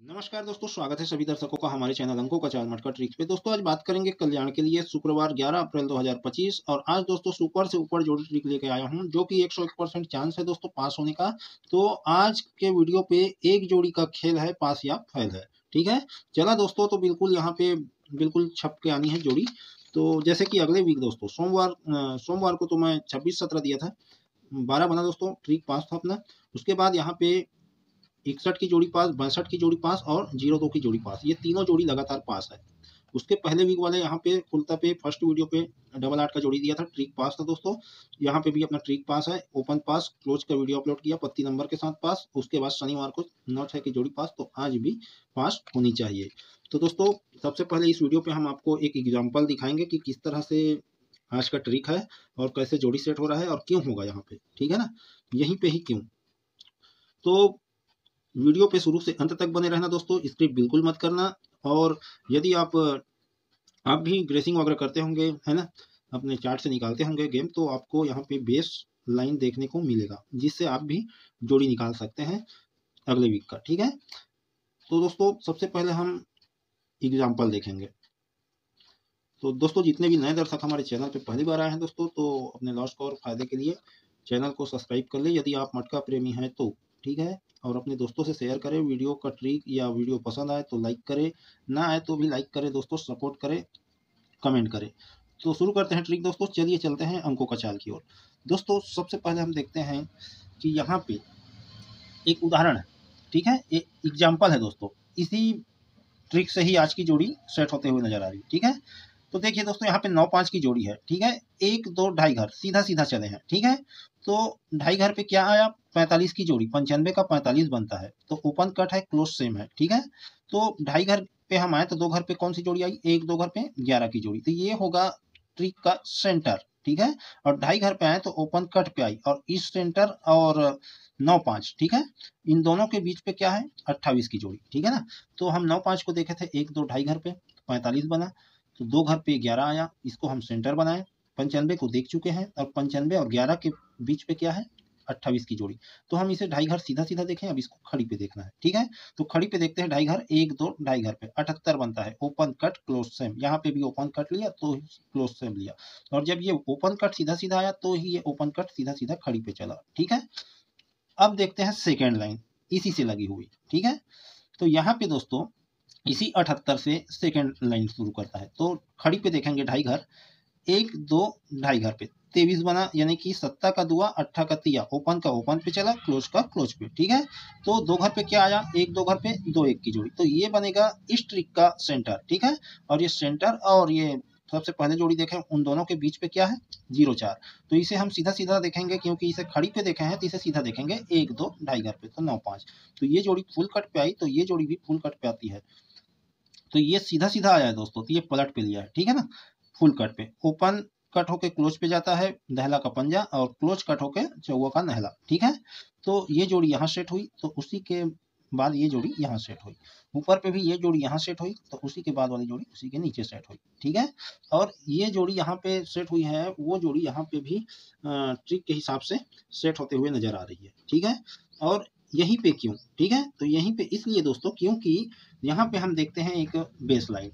नमस्कार दोस्तों, स्वागत है सभी दर्शकों का हमारे चैनल अंकों का चाल मटका ट्रिक्स पे। दोस्तों आज बात करेंगे कल्याण के लिए शुक्रवार 11 अप्रैल 2025 और आज दोस्तों सुपर से ऊपर जोड़ी ट्रिक लेके आया हूं जो कि 101% चांस है दोस्तों पास होने का। तो आज के वीडियो पे एक जोड़ी का खेल है, पास या फेल है। ठीक है, चला दोस्तों, तो बिल्कुल यहाँ पे बिल्कुल छप के आनी है जोड़ी। तो जैसे कि अगले वीक दोस्तों सोमवार को तो मैं 26-17 दिया था, 12 बना दोस्तों, ट्रिक पास था अपना। उसके बाद यहाँ पे 61 की जोड़ी पास, 62 की जोड़ी पास और 02 की जोड़ी पास, ये तीनों जोड़ी लगातार पास है। उसके पहले वीक वाले यहाँ पे कुलता पे फर्स्ट वीडियो पे 88 का जोड़ी दिया था, ट्रिक पास था दोस्तों। यहाँ पे भी अपना ट्रिक पास है, ओपन पास क्लोज का वीडियो अपलोड किया, पत्ती नंबर के साथ पास। उसके बाद शनिवार को 9-6 की जोड़ी पास, तो आज भी पास होनी चाहिए। तो दोस्तों सबसे पहले इस वीडियो पे हम आपको एक एग्जाम्पल दिखाएंगे कि किस तरह से आज का ट्रिक है और कैसे जोड़ी सेट हो रहा है और क्यों होगा यहाँ पे। ठीक है ना, यहीं पे ही क्यों। तो वीडियो पे शुरू से अंत तक बने रहना दोस्तों, स्किप बिल्कुल मत करना। और यदि आप भी ग्रेसिंग वगैरह करते होंगे, है ना, अपने चार्ट से निकालते होंगे गेम, तो आपको यहाँ पे बेस लाइन देखने को मिलेगा जिससे आप भी जोड़ी निकाल सकते हैं अगले वीक का। ठीक है, तो दोस्तों सबसे पहले हम एग्जाम्पल देखेंगे। तो दोस्तों जितने भी नए दर्शक हमारे चैनल पे पहली बार आए हैं दोस्तों, तो अपने लॉस को और फायदे के लिए चैनल को सब्सक्राइब कर ले यदि आप मटका प्रेमी हैं तो। ठीक है, और अपने दोस्तों से शेयर करें वीडियो का ट्रिक, या वीडियो पसंद आए तो लाइक करें, ना आए तो भी लाइक करें दोस्तों, सपोर्ट करें, कमेंट करें। तो शुरू करते हैं ट्रिक दोस्तों, चलिए चलते हैं अंकों का चाल की ओर। दोस्तों सबसे पहले हम देखते हैं कि यहाँ पे एक उदाहरण है। ठीक है, एक एग्जाम्पल है दोस्तों, इसी ट्रिक से ही आज की जोड़ी सेट होते हुए नजर आ रही है। ठीक है, तो देखिए दोस्तों यहाँ पे 9-5 की जोड़ी है। ठीक है, 1 2 ढाई घर सीधा सीधा चले हैं। ठीक है, तो ढाई घर पे क्या आया, 45 की जोड़ी, 95 का 45 बनता है, तो ओपन कट है, क्लोज सेम है। ठीक है, तो ढाई घर पे हम आए तो दो घर पे कौन सी जोड़ी आई, 1 2 घर पे 11 की जोड़ी, तो ये होगा ट्रिक का सेंटर। ठीक है, और ढाई घर पे आए तो ओपन कट पे आई, और इस सेंटर और 9-5, ठीक है, इन दोनों के बीच पे क्या है, 28 की जोड़ी। ठीक है ना, तो हम 9-5 को देखे थे, 1 2 ढाई घर पे 45 बना, तो दो घर पे 11 आया, इसको हम सेंटर बनाए। 95 को देख चुके हैं, और 95 और 11 के बीच पे क्या है, 28 की जोड़ी। तो हम इसे ढाई घर सीधा सीधा देखें, अब इसको खड़ी पे देखना है। ठीक है, तो खड़ी पे देखते हैं ढाई घर, 1 2 ढाई घर पे 78 बनता है, ओपन कट क्लोज सेम, यहाँ पे भी ओपन कट लिया तो क्लोज सेम लिया, और जब ये ओपन कट सीधा सीधा आया तो ही ये ओपन कट सीधा सीधा खड़ी पे चला। ठीक है, अब देखते हैं सेकेंड लाइन इसी से लगी हुई। ठीक है, तो यहाँ पे दोस्तों इसी 78 से सेकेंड लाइन शुरू करता है, तो खड़ी पे देखेंगे ढाई घर, 1 2 ढाई घर पे 23 बना, यानी कि 7 का दुआ 8 का तिया, ओपन का ओपन पे चला, क्लोज का क्लोज पे। ठीक है, तो दो घर पे क्या आया, 1 2 घर पे 2 1 की जोड़ी, तो ये बनेगा इस ट्रिक का सेंटर। ठीक है, और ये सेंटर और ये सबसे पहले जोड़ी देखें, उन दोनों के बीच पे क्या है, 0-4, तो इसे हम सीधा सीधा देखेंगे, क्योंकि इसे खड़ी पे देखे हैं तो इसे सीधा देखेंगे 1 2 ढाई घर पे, तो 9-5, तो ये जोड़ी फुल कट पे आई, तो ये जोड़ी भी फुल कट पे आती है, तो ये सीधा सीधा आया है दोस्तों, तो ये पलट पे लिया है। ठीक है ना, फुल कट पे, ओपन कट होके क्लोज पे जाता है दहला का पंजा, और क्लोज कट होके चौवा का नहला। ठीक है, तो ये जोड़ी यहाँ सेट हुई, तो उसी के बाद ये जोड़ी यहाँ सेट हुई, ऊपर पे भी ये जोड़ी यहाँ सेट हुई, तो उसी के बाद वाली जोड़ी उसी के नीचे सेट हुई। ठीक है, और ये जोड़ी यहाँ पे सेट हुई है, वो जोड़ी यहाँ पे भी ट्रिक के हिसाब से सेट होते हुए नजर आ रही है। ठीक है, और यहीं पे क्यों, ठीक है, तो यहीं पे इसलिए दोस्तों क्योंकि यहाँ पे हम देखते हैं एक बेस लाइन,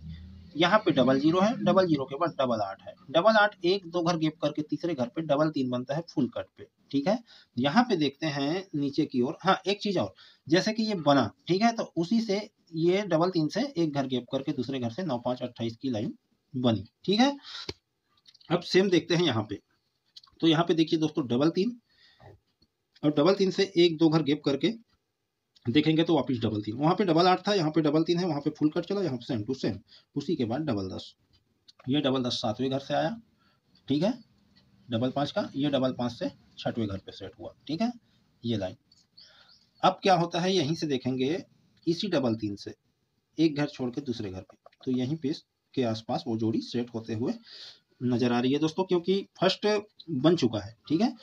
यहाँ पे डबल जीरो है, डबल जीरो के बाद डबल 8 है, डबल 8 1 2 घर गैप करके तीसरे घर पे डबल 3 बनता है फुल कट पे। ठीक है, यहाँ पे देखते हैं नीचे की ओर, हाँ एक चीज और, जैसे कि ये बना, ठीक है, तो उसी से ये डबल 3 से एक घर गैप करके दूसरे घर से 9 5 28 की लाइन बनी। ठीक है, अब सेम देखते हैं यहाँ पे, तो यहाँ पे देखिए दोस्तों डबल 3, और डबल 3 से एक दो घर गैप करके देखेंगे तो वापिस डबल 3, वहाँ पे डबल 8 था, यहाँ पे डबल 3 है, वहाँ पे फुल कट चला, यहाँ पे सेम टू सेम, उसी के बाद डबल 10, ये डबल 10 सातवें घर से आया। ठीक है, डबल 5 का, ये डबल 5 से छठवें घर पे सेट हुआ। ठीक है, ये लाइन, अब क्या होता है, यहीं से देखेंगे इसी डबल 3 से एक घर छोड़ के दूसरे घर पे, तो यहीं पे के आसपास वो जोड़ी सेट होते हुए नजर आ रही है दोस्तों, क्योंकि फर्स्ट बन चुका है। ठीक है,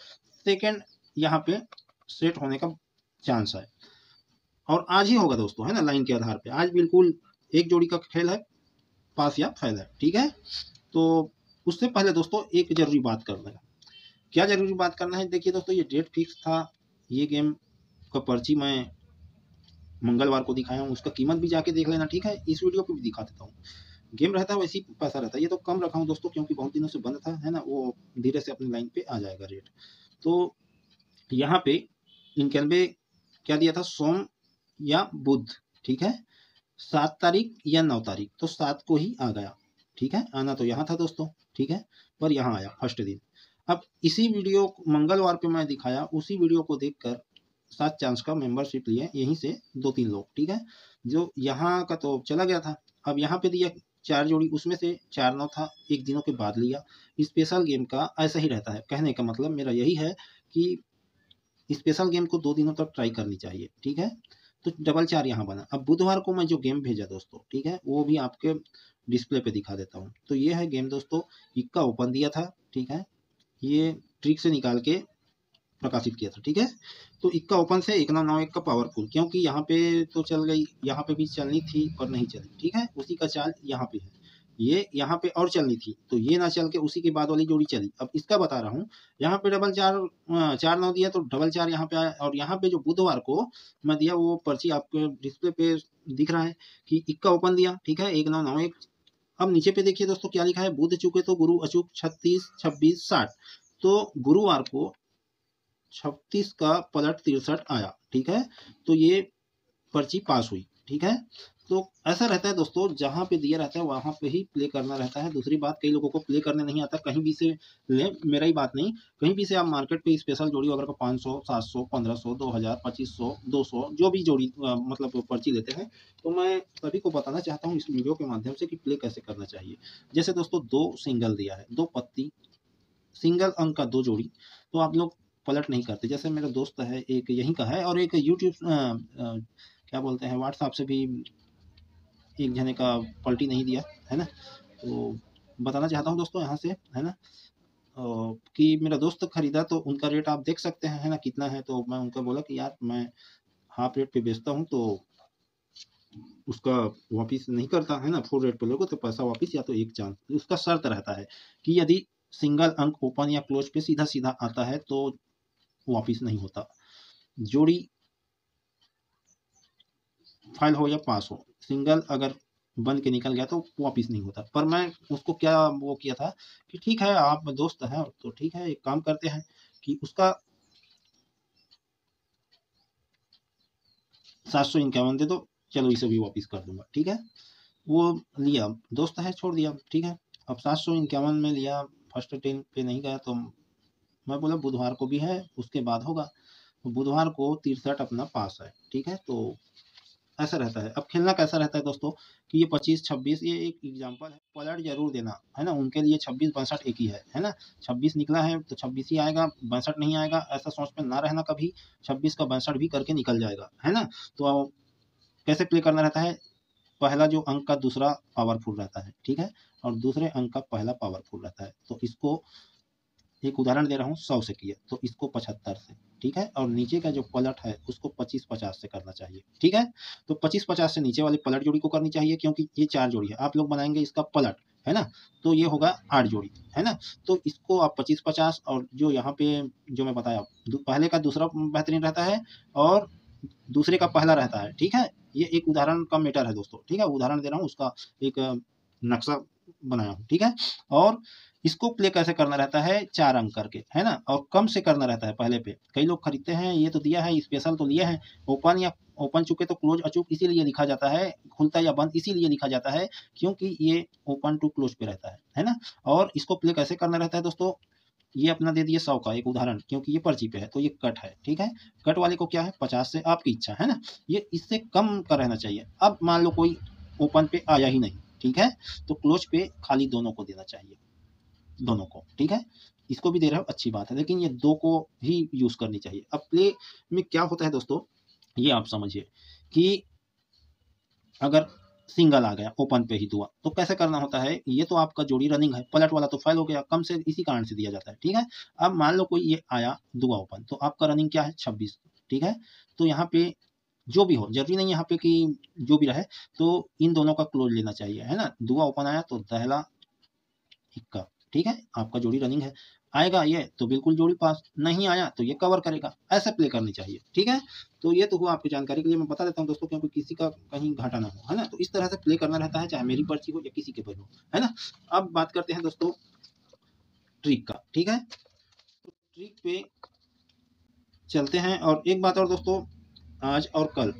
सेकेंड यहाँ पे सेट होने का चांस है, और आज ही होगा दोस्तों, है ना, लाइन के आधार पे आज बिल्कुल एक जोड़ी का खेल है, पास या फेल है। ठीक है, तो उससे पहले दोस्तों एक जरूरी बात करना है, क्या जरूरी बात करना है, देखिए दोस्तों ये डेट फिक्स था, ये गेम का पर्ची मैं मंगलवार को दिखाया हूँ, उसका कीमत भी जाके देख लेना, ठीक है। इस वीडियो पे भी दिखा देता हूँ। गेम रहता है वैसे ही पैसा रहता है। ये तो कम रखा हूँ दोस्तों क्योंकि बहुत दिनों से बंद था, है ना, वो धीरे से अपनी लाइन पे आ जाएगा रेट। तो यहाँ पे इनके में क्या दिया था, सोम या बुध, ठीक है, 7 तारीख या 9 तारीख, तो 7 को ही आ गया, ठीक है। आना तो यहाँ था दोस्तों, ठीक है, पर यहाँ आया फर्स्ट दिन। अब इसी वीडियो मंगलवार पे मैं दिखाया, उसी वीडियो को देखकर 7 चांस का मेंबरशिप लिए यहीं से 2-3 लोग, ठीक है। जो यहाँ का तो चला गया था, अब यहाँ पे दिया 4 जोड़ी, उसमें से 4 9 था, एक दिनों के बाद लिया। स्पेशल गेम का ऐसा ही रहता है, कहने का मतलब मेरा यही है कि स्पेशल गेम को 2 दिनों तक ट्राई करनी चाहिए, ठीक है। तो डबल 4 यहाँ बना। अब बुधवार को मैं जो गेम भेजा दोस्तों, ठीक है, वो भी आपके डिस्प्ले पे दिखा देता हूँ। तो ये है गेम दोस्तों, इक्का ओपन दिया था, ठीक है, ये ट्रिक से निकाल के प्रकाशित किया था, ठीक है। तो इक्का ओपन से 1991 का पावरफुल, क्योंकि यहाँ पे तो चल गई, यहाँ पे भी चलनी थी पर नहीं चली, ठीक है, उसी का चाल यहाँ पे है। ये यहाँ पे और चलनी थी तो ये ना चल के उसी के बाद वाली जोड़ी चली। अब इसका बता रहा हूँ, यहाँ पे डबल 4 4 9 दिया तो डबल 4 यहाँ पे आया, और यहाँ पे जो बुधवार को मैं दिया वो पर्ची आपके डिस्प्ले पे दिख रहा है कि इक्का ओपन दिया, ठीक है, 1991। अब नीचे पे देखिए दोस्तों क्या लिखा है, बुध चुके तो गुरु अचूक 36 26 60, तो गुरुवार को 36 का पलट 63 आया, ठीक है। तो ये पर्ची पास हुई, ठीक है। तो ऐसा रहता है दोस्तों, जहाँ पे दिया रहता है वहां पे ही प्ले करना रहता है। दूसरी बात, कई लोगों को प्ले करने नहीं आता, कहीं भी से ले, मेरा ही बात नहीं, कहीं भी से आप मार्केट पे स्पेशल जोड़ी अगर 500 700 1500 2000 2500 200 जो भी जोड़ी मतलब पर्ची लेते हैं, तो मैं सभी को बताना चाहता हूँ इस वीडियो के माध्यम से कि प्ले कैसे करना चाहिए। जैसे दोस्तों 2 सिंगल दिया है, 2 पत्ती सिंगल अंक का 2 जोड़ी, तो आप लोग पलट नहीं करते। जैसे मेरा दोस्त है एक यहीं का है, और एक यूट्यूब क्या बोलते हैं व्हाट्सएप से भी एक जने का पलटी नहीं दिया है ना। तो बताना चाहता हूँ दोस्तों यहाँ से, है ना, कि मेरा दोस्त खरीदा तो उनका रेट आप देख सकते हैं, है ना, कितना है। तो मैं उनका बोला कि यार मैं हाफ रेट पे बेचता हूँ, तो उसका वापिस नहीं करता, है ना, फुल रेट पे लोगों तो पैसा वापिस, या तो एक चांस। उसका शर्त रहता है कि यदि सिंगल अंक ओपन या क्लोज पे सीधा सीधा आता है तो वापिस नहीं होता, जोड़ी फाइल हो या पास हो, सिंगल अगर बन के निकल गया तो वापिस नहीं होता। पर मैं उसको क्या वो किया था कि ठीक है आप दोस्त हैं तो ठीक है, एक काम करते हैं कि उसका 751 दे दो, चलो इसे भी वापिस कर दूंगा, ठीक है। वो लिया, दोस्त है, छोड़ दिया, ठीक है। अब 751 में लिया, फर्स्ट टेन पे नहीं गया, तो मैं बोला बुधवार को भी है, उसके बाद होगा। तो बुधवार को 63 अपना पास है, ठीक है। तो ऐसा रहता है। अब खेलना कैसा रहता है दोस्तों कि ये 25 26 ये एक एग्जांपल है, पलट जरूर देना, है ना। उनके लिए 26 62 एक ही है ना। 26 निकला है तो 26 ही आएगा, 62 नहीं आएगा, ऐसा सोच में ना रहना कभी। 26 का 62 भी करके निकल जाएगा, है ना। तो कैसे प्ले करना रहता है, पहला जो अंक का दूसरा पावरफुल रहता है, ठीक है, और दूसरे अंक का पहला पावरफुल रहता है। तो इसको एक उदाहरण दे रहा हूँ, 100 से किया तो इसको 75 से, ठीक है। और नीचे का जो पलट है उसको 25 50 से करना चाहिए, ठीक है। तो 25 50 से नीचे वाली पलट जोड़ी को करनी चाहिए, क्योंकि ये 4 जोड़ी है, आप लोग बनाएंगे इसका पलट, है ना। तो ये होगा 8 जोड़ी, है ना। तो इसको आप 25 50, और जो यहाँ पे जो मैं बताया, पहले का दूसरा बेहतरीन रहता है और दूसरे का पहला रहता है, ठीक है। ये एक उदाहरण का मैटर है दोस्तों, ठीक है, उदाहरण दे रहा हूँ, उसका एक नक्शा बनाया हूँ, ठीक है। और इसको प्ले कैसे करना रहता है, 4 अंक करके, है ना, और कम से करना रहता है पहले पे। कई लोग खरीदते हैं, ये तो दिया है स्पेशल तो लिए हैं, ओपन या ओपन चुके तो क्लोज अचूक इसीलिए लिखा जाता है, खुलता या बंद इसीलिए लिखा जाता है क्योंकि ये ओपन टू क्लोज पे रहता है ना। और इसको प्ले कैसे करना रहता है दोस्तों, ये अपना दे दिए 100 का एक उदाहरण, क्योंकि ये पर्ची पे है तो ये कट है, ठीक है। कट वाले को क्या है 50 से, आपकी इच्छा, है ना। ये इससे कम का रहना चाहिए। अब मान लो कोई ओपन पे आया ही नहीं, ठीक है, तो क्लोज पे खाली दोनों को देना चाहिए, दोनों को, ठीक है। इसको भी दे रहे हो अच्छी बात है, लेकिन ये 2 को ही यूज करनी चाहिए। अब प्ले में क्या होता है दोस्तों, ये आप समझिए कि अगर सिंगल आ गया ओपन पे ही दुआ, तो कैसे करना होता है, ये तो आपका जोड़ी रनिंग है, पलट वाला तो फेल हो गया, कम से इसी कारण से दिया जाता है, ठीक है। अब मान लो कोई ये आया दुआ ओपन, तो आपका रनिंग क्या है 26, ठीक है। तो यहाँ पे जो भी हो, जरूरी नहीं यहाँ पे कि जो भी रहे, तो इन दोनों का क्लोज लेना चाहिए, है ना। दुआ ओपन आया तो दहला इक्का, ठीक है, आपका जोड़ी रनिंग है। आएगा ये तो बिल्कुल जोड़ी पास, नहीं आया तो ये कवर करेगा। ऐसे प्ले करनी चाहिए, ठीक है। तो ये तो हुआ आपकी जानकारी के लिए, मैं बता देता हूँ दोस्तों, क्योंकि किसी का कहीं घाटा ना हो, है ना। तो इस तरह से प्ले करना रहता है, चाहे मेरी पर्ची हो या किसी के पर हो, है ना। अब बात करते हैं दोस्तों ट्रिक का, ठीक है। तो ट्रिक पे चलते हैं। और एक बात और दोस्तों, आज और कल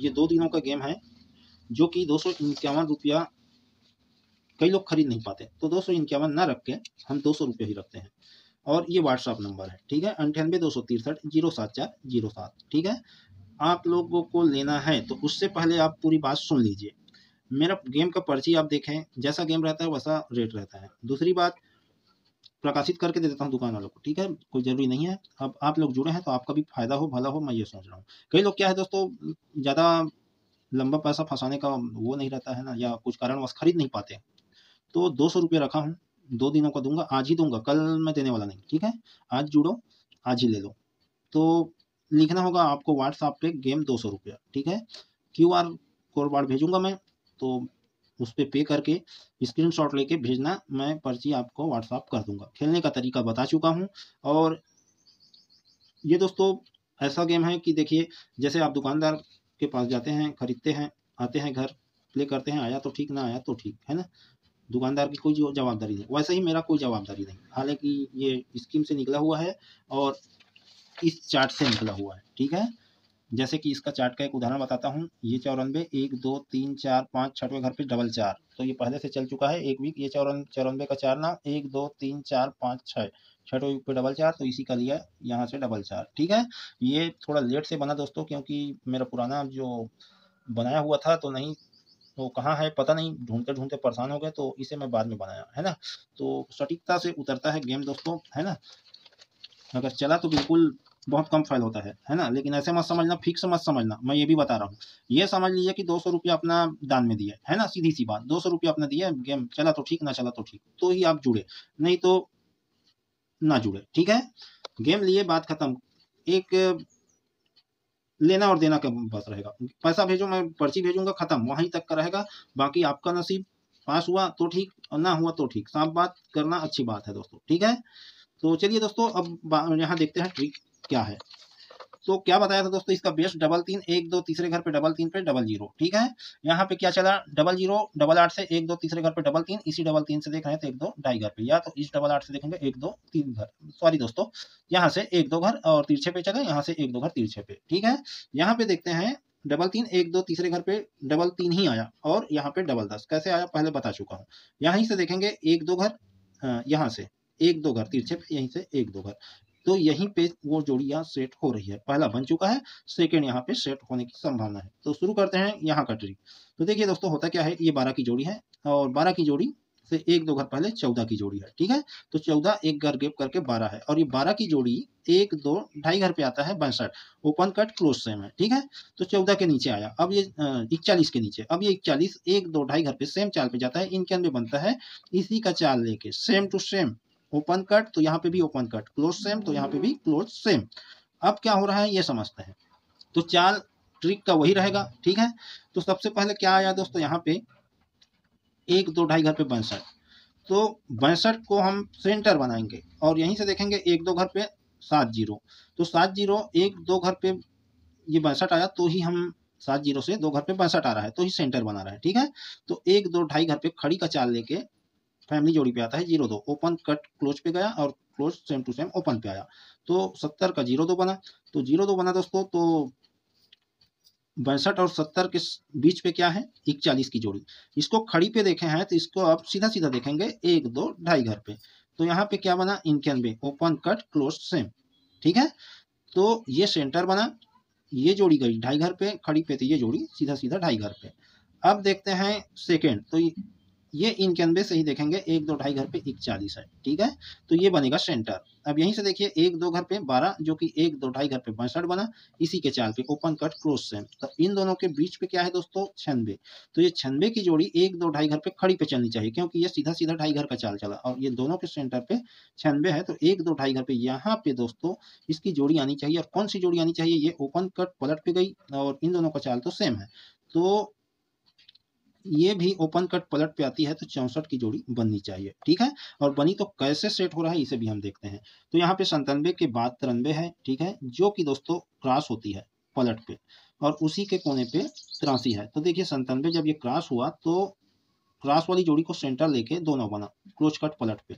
ये 2 दिनों का गेम है, जो कि 251 रुपया कई लोग खरीद नहीं पाते, तो 251 ना रख के हम 200 रुपये ही रखते हैं। और ये व्हाट्सअप नंबर है, ठीक है, 98 263 074 07, ठीक है। आप लोगों को लेना है तो उससे पहले आप पूरी बात सुन लीजिए। मेरा गेम का पर्ची आप देखें, जैसा गेम रहता है वैसा रेट रहता है। दूसरी बात, प्रकाशित करके दे देता हूँ दुकान वालों को, ठीक है, कोई जरूरी नहीं है। अब आप लोग जुड़े हैं तो आपका भी फायदा हो, भला हो, मैं ये सोच रहा हूँ। कई लोग क्या है दोस्तों, ज़्यादा लंबा पैसा फंसाने का वो नहीं रहता है ना, या कुछ कारणवश खरीद नहीं पाते, तो 200 रुपये रखा हूँ, 2 दिनों का दूंगा, आज ही दूंगा, कल मैं देने वाला नहीं, ठीक है। आज जुड़ो, आज ही ले लो। तो लिखना होगा आपको व्हाट्सएप पे गेम 200 रुपया, ठीक है। QR कोड भेजूंगा मैं, तो उस पर पे करके स्क्रीनशॉट लेके भेजना, मैं पर्ची आपको व्हाट्सएप कर दूंगा। खेलने का तरीका बता चुका हूँ। और ये दोस्तों ऐसा गेम है कि देखिए, जैसे आप दुकानदार के पास जाते हैं, खरीदते हैं, आते हैं घर, प्ले करते हैं, आया तो ठीक, ना आया तो ठीक, है ना। दुकानदार की कोई जवाबदारी नहीं, वैसे ही मेरा कोई जवाबदारी नहीं। हालांकि ये स्कीम से निकला हुआ है और इस चार्ट से निकला हुआ है, ठीक है। जैसे कि इसका चार्ट का एक उदाहरण बताता हूँ। ये 94, 1 2 3 4 5, छठवें घर पे डबल 4, तो ये पहले से चल चुका है एक वीक। ये 94 का 4 ना, 1 2 3 4 5 6, छठवें वीक पे डबल 4, तो इसी का लिया यहाँ से डबल 4, ठीक है। ये थोड़ा लेट से बना दोस्तों, क्योंकि मेरा पुराना जो बनाया हुआ था तो नहीं, तो कहाँ है पता नहीं, ढूंढते ढूंढते परेशान हो गए, तो इसे मैं बाद में बनाया, है ना। तो सटीकता से उतरता है गेम दोस्तों, है ना। अगर चला तो बिल्कुल बहुत कम फाइल होता है ना। लेकिन ऐसे मत समझना, फिक्स मत समझना, मैं ये भी बता रहा हूँ। ये समझ लीजिए कि 200 रुपया अपना दान में दिया है ना, सीधी सी बात, 200 रुपया अपना दिया, गेम चला तो ठीक, ना चला तो ठीक, तो ही आप जुड़े, नहीं तो ना जुड़े, ठीक है। गेम लिए, बात खत्म। एक लेना और देना का बस रहेगा, पैसा भेजो, मैं पर्ची भेजूंगा, खत्म, वहीं तक का रहेगा। बाकी आपका नसीब, पास हुआ तो ठीक और ना हुआ तो ठीक, साफ बात करना अच्छी बात है दोस्तों, ठीक है। तो चलिए दोस्तों, अब यहाँ देखते हैं ट्रिक क्या है। तो क्या बताया था दोस्तों, इसका बेस डबल 3, 1 2 तीसरे घर पे डबल 3 पे डबल 0, ठीक है। यहाँ पे क्या चला, डबल 0 डबल 8 से 1 2 तीसरे घर पे डबल 3, इसी डबल 3 से देख रहे हैं तो 1 2 ढाई घर पे, या तो इस डबल 8 से देखेंगे 1 2 3 घर, सॉरी दोस्तों, यहाँ से 1 2 घर और तिरछे पे चले, यहाँ से 1 2 घर तिरछे पे, ठीक है। यहाँ पे देखते हैं डबल 3, 1 2 तीसरे घर पे डबल 3 ही आया, और यहाँ पे डबल 10 कैसे आया पहले बता चुका हूँ। यहीं से देखेंगे 1 2 घर, यहाँ से 1 2 घर तिरछे पे, यहीं से 1 2 घर, तो यहीं पे वो जोड़ी यहाँ सेट हो रही है। पहला बन चुका है, सेकेंड यहाँ पे सेट होने की संभावना है। तो शुरू करते हैं यहाँ का ट्रिक। तो देखिए दोस्तों, होता क्या है, ये 12 की जोड़ी है, और 12 की जोड़ी से 1 2 घर पहले 14 की जोड़ी है, ठीक है। तो 14 एक घर गैप करके 12 है, और ये 12 की जोड़ी 1 2 ढाई घर पे आता है 62, ओपन कट क्लोज सेम है, ठीक है। तो 14 के नीचे आया, अब ये 41 के नीचे, अब ये 41 1 2 ढाई घर पे सेम चाल पे जाता है, इनके अंदर बनता है इसी का चाल लेके same to same open cut, तो यहाँ पे भी ओपन कट, क्लोज सेम, तो यहाँ पे भी क्लोज सेम। अब क्या हो रहा है ये समझते हैं। तो चाल ट्रिक का वही रहेगा, ठीक है। तो सबसे पहले क्या आया दोस्तों, यहाँ पे 1 2 ढाई घर पे 62, तो 62 को हम सेंटर बनाएंगे, और यहीं से देखेंगे 1 2 घर पे 7 0, तो 7 0 1 2 घर पे ये 62 आया, तो ही हम 7 0 से 2 घर पे 62 आ रहा है, तो ही सेंटर बना रहा है, ठीक है। तो 1 2 ढाई घर पे खड़ी का चाल लेके फैमिली जोड़ी पे आता है 0 2, ओपन कट क्लोज पे गया, और close same to same open पे आया, तो 70 का 0 2 बना। तो 0 2 बना दोस्तों, तो 62 और 70 के बीच पे क्या है, 41 की जोड़ी। इसको खड़ी पे देखे हैं तो इसको आप सीधा सीधा देखेंगे 1 2 ढाई घर पे, तो यहाँ पे क्या बना, 91 ओपन कट क्लोज सेम, ठीक है। तो ये सेंटर बना, ये जोड़ी गई ढाई घर पे, खड़ी पे थी ये जोड़ी सीधा सीधा ढाई घर पे। अब देखते हैं सेकेंड, तो ये 91 से ही देखेंगे 1 2 ढाई घर पे 41 है, ठीक है। तो ये बनेगा सेंटर। अब यहीं से देखिए 1 2 घर पे 12, जो कि 1 2 ढाई घर पे 62 बना, इसी के चाल पे ओपन कट क्लोज सेम। तो इन दोनों के बीच पे क्या है दोस्तों, 96, तो ये 96 की जोड़ी 1 2 ढाई घर पे खड़ी पे चलनी चाहिए, क्योंकि ये सीधा सीधा ढाई घर का चाल चला, और ये दोनों के सेंटर पे 96 है, तो 1 2 ढाई घर पे यहाँ पे दोस्तों इसकी जोड़ी आनी चाहिए। और कौन सी जोड़ी आनी चाहिए, ये ओपन कट पलट पे गई, और इन दोनों का चाल तो सेम है, तो ये भी ओपन कट पलट पे आती है तो 64 की जोड़ी बननी चाहिए, ठीक है। और बनी तो कैसे सेट हो रहा है इसे भी हम देखते हैं। तो यहाँ पे 97 के बाद 93 है, ठीक है, जो कि दोस्तों क्रॉस होती है पलट पे, और उसी के कोने पे 83 है। तो देखिए 97 जब ये क्रॉस हुआ तो क्रॉस वाली जोड़ी को सेंटर लेके 2 9 बना क्लोज कट पलट पे,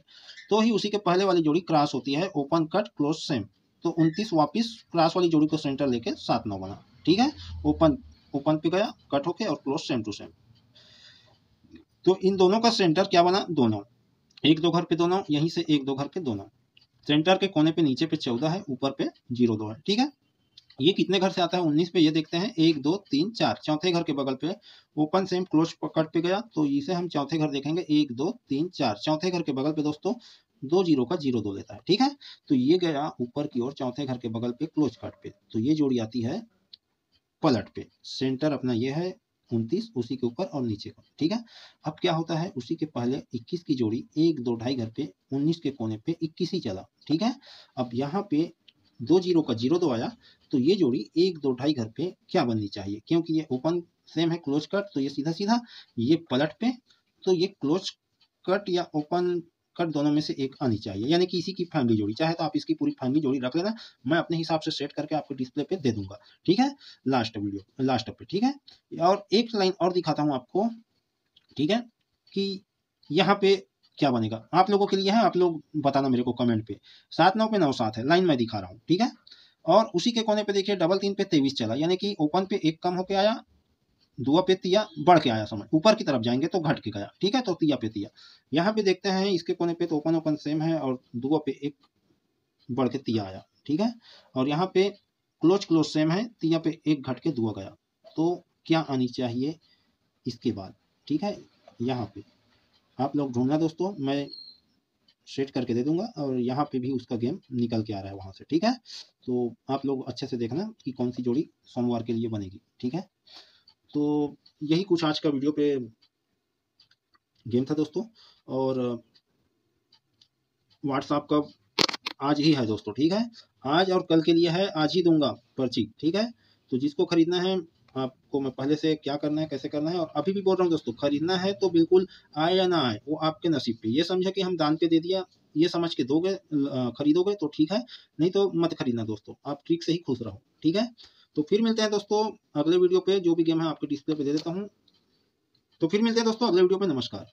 तो ही उसी के पहले वाली जोड़ी क्रॉस होती है ओपन कट क्लोज सेम। तो 29 वापिस क्रॉस वाली जोड़ी को सेंटर लेके 7 9 बना, ठीक है। ओपन ओपन पे गया कट होके और क्लोज सेम टू सेम। तो इन दोनों का सेंटर क्या बना, 2 9, 1 2 घर पे 2 9, यहीं से 1 2 घर पे 2 9, सेंटर के कोने पे नीचे पे 14 है, ऊपर पे 0 2 है, ठीक है। ये कितने घर से आता है, 19 पे। ये देखते हैं 1 2 3 4, चौथे घर के बगल पे ओपन सेम क्लोज कट पे गया, तो इसे हम चौथे घर देखेंगे 1 2 3 4, चौथे घर के बगल पे दोस्तों 2 0 का 0 2 लेता है, ठीक है। तो ये गया ऊपर की ओर चौथे घर के बगल पे क्लोज कट पे, तो ये जोड़ी आती है पलट पे। सेंटर अपना ये है 29, उसी के ऊपर और नीचे का, ठीक है। अब क्या होता है, उसी के पहले 21 की जोड़ी 1 2 ढाई घर पे 19 के कोने पे 21 ही चला, ठीक है। अब यहाँ पे 2 0 का 0 2 आया, तो ये जोड़ी 1 2 ढाई घर पे क्या बननी चाहिए, क्योंकि ये ओपन सेम है क्लोज कट, तो ये सीधा सीधा ये पलट पे, तो ये क्लोज कट या ओपन कट दोनों में से एक आनी चाहिए, यानी कि इसी की फैमिली जोड़ी। चाहे तो आप इसकी पूरी फैमिली जोड़ी रख लेना, मैं अपने हिसाब से सेट करके आपको डिस्प्ले पे दे दूंगा, ठीक है, लास्ट पे, ठीक है। और एक लाइन और दिखाता हूँ आपको, ठीक है, कि यहाँ पे क्या बनेगा आप लोगों के लिए है, आप लोग बताना मेरे को कमेंट पे। 7 9 पे 9 7 है, लाइन मैं दिखा रहा हूँ, ठीक है। और उसी के कोने पे देखिए डबल 3 पे 23 चला, यानी कि ओपन पे एक कम होके आया, दुआ पे तिया बढ़ के आया, समझ ऊपर की तरफ जाएंगे तो घट के गया, ठीक है। तो तिया पे तिया यहाँ पे देखते हैं, इसके कोने पे तो ओपन ओपन सेम है और दुआ पे एक बढ़ के तिया आया, ठीक है। और यहाँ पे क्लोज क्लोज सेम है, तिया पे एक घट के दुआ गया, तो क्या आनी चाहिए इसके बाद, ठीक है। यहाँ पे आप लोग ढूंढना दोस्तों, मैं सेट करके दे दूंगा, और यहाँ पे भी उसका गेम निकल के आ रहा है वहां से, ठीक है। तो आप लोग अच्छे से देखना कि कौन सी जोड़ी सोमवार के लिए बनेगी, ठीक है। तो यही कुछ आज का वीडियो पे गेम था दोस्तों, और व्हाट्सएप का आज ही है दोस्तों, ठीक है। आज और कल के लिए है, आज ही दूंगा पर्ची, ठीक है। तो जिसको खरीदना है, आपको मैं पहले से क्या करना है कैसे करना है, और अभी भी बोल रहा हूँ दोस्तों, खरीदना है तो बिल्कुल आए या ना आए वो आपके नसीब पे। ये समझे कि हम दान पे दे दिया, ये समझ के दोगे खरीदोगे तो ठीक है, नहीं तो मत खरीदना दोस्तों, आप ट्रिक से ही खुश रहो, ठीक है। तो फिर मिलते हैं दोस्तों अगले वीडियो पे, जो भी गेम है आपके डिस्प्ले पे दे देता हूँ। तो फिर मिलते हैं दोस्तों अगले वीडियो पे, नमस्कार।